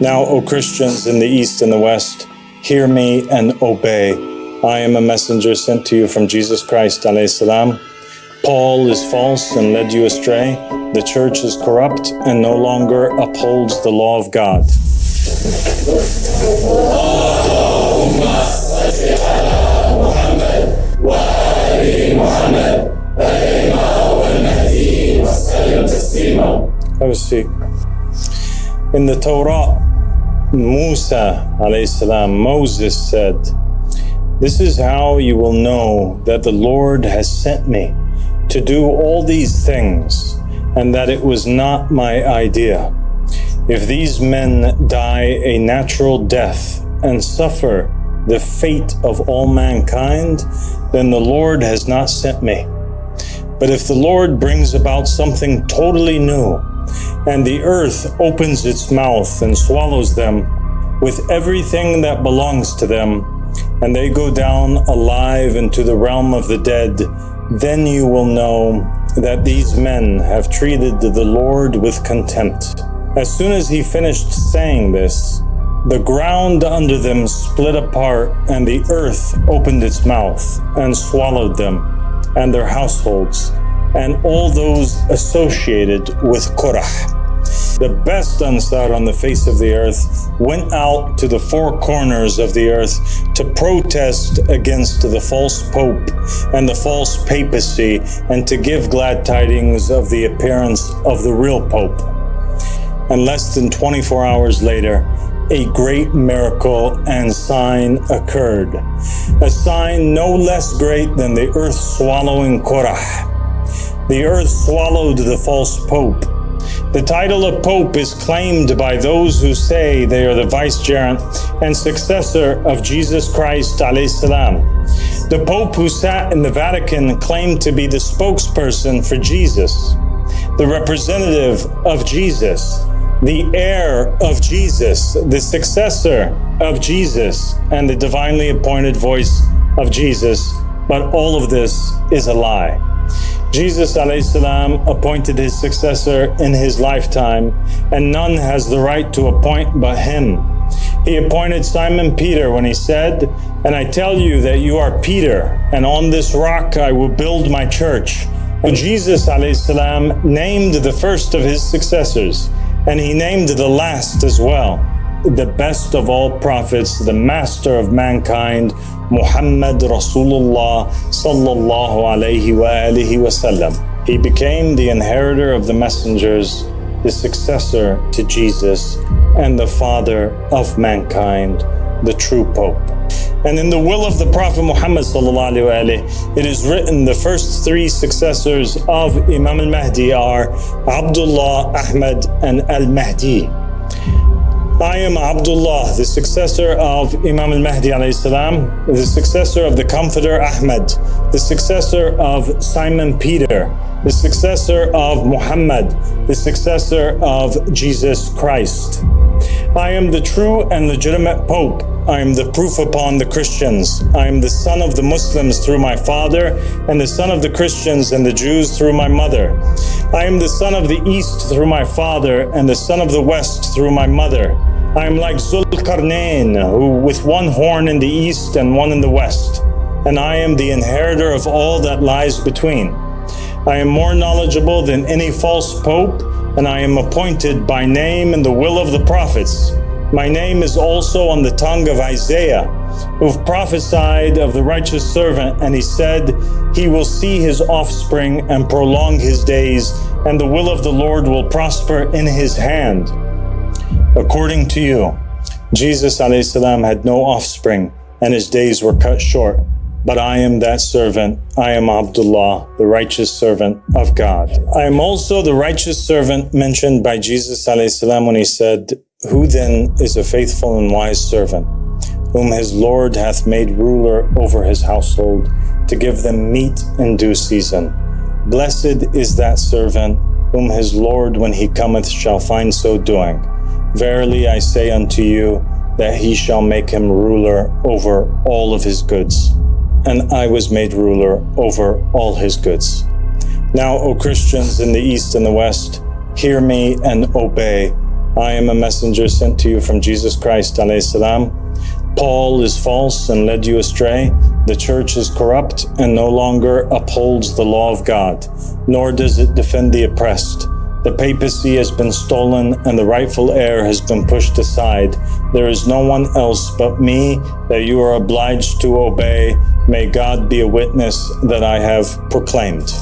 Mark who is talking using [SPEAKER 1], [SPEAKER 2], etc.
[SPEAKER 1] Now, O Christians in the East and the West, hear me and obey. I am a messenger sent to you from Jesus Christ, alayhi salam. Paul is false and led you astray. The church is corrupt and no longer upholds the law of God. Have a seat. In the Torah, Musa alayhi salam, Moses said, "This is how you will know that the Lord has sent me to do all these things, and that it was not my idea. If these men die a natural death and suffer the fate of all mankind, then the Lord has not sent me. But if the Lord brings about something totally new, and the earth opens its mouth and swallows them with everything that belongs to them, and they go down alive into the realm of the dead, then you will know that these men have treated the Lord with contempt." As soon as he finished saying this, the ground under them split apart, and the earth opened its mouth and swallowed them and their households and all those associated with Qurah. The best Ansar on the face of the earth went out to the four corners of the earth to protest against the false pope and the false papacy, and to give glad tidings of the appearance of the real pope. And less than 24 hours later, a great miracle and sign occurred. A sign no less great than the earth swallowing Qurah. The earth swallowed the false pope. The title of Pope is claimed by those who say they are the vicegerent and successor of Jesus Christ alayhi salam. The Pope who sat in the Vatican claimed to be the spokesperson for Jesus, the representative of Jesus, the heir of Jesus, the successor of Jesus, and the divinely appointed voice of Jesus. But all of this is a lie. Jesus alayhi salam appointed his successor in his lifetime, and none has the right to appoint but him. He appointed Simon Peter when he said, "And I tell you that you are Peter, and on this rock I will build my church." And Jesus alayhi salam named the first of his successors, and he named the last as well. The best of all prophets, the master of mankind, Muhammad Rasulullah sallallahu alayhi wa alihi wasallam. He became the inheritor of the messengers, the successor to Jesus, and the father of mankind, the true Pope. And in the will of the Prophet Muhammad sallallahu alayhi wa alihi, it is written the first three successors of Imam al-Mahdi are Abdullah, Ahmad, and al-Mahdi. I am Abdullah, the successor of Imam al-Mahdi alayhi salam, the successor of the Comforter Ahmad, the successor of Simon Peter, the successor of Muhammad, the successor of Jesus Christ. I am the true and legitimate Pope. I am the proof upon the Christians. I am the son of the Muslims through my father, and the son of the Christians and the Jews through my mother. I am the son of the East through my father, and the son of the West through my mother. I am like Zulkarnain, who with one horn in the East and one in the West, and I am the inheritor of all that lies between. I am more knowledgeable than any false pope, and I am appointed by name in the will of the prophets. My name is also on the tongue of Isaiah, who prophesied of the righteous servant, and he said, "He will see his offspring and prolong his days, and the will of the Lord will prosper in his hand." According to you, Jesus alayhi salam had no offspring, and his days were cut short. But I am that servant. I am Abdullah, the righteous servant of God. I am also the righteous servant mentioned by Jesus alayhi salam when he said, "Who then is a faithful and wise servant, whom his Lord hath made ruler over his household, to give them meat in due season? Blessed is that servant, whom his Lord when he cometh shall find so doing. Verily I say unto you, that he shall make him ruler over all of his goods. And I was made ruler over all his goods. Now, O Christians in the East and the West, hear me and obey. I am a messenger sent to you from Jesus Christ, alayhi salam. Paul is false and led you astray. The church is corrupt and no longer upholds the law of God, nor does it defend the oppressed. The papacy has been stolen and the rightful heir has been pushed aside. There is no one else but me that you are obliged to obey. May God be a witness that I have proclaimed.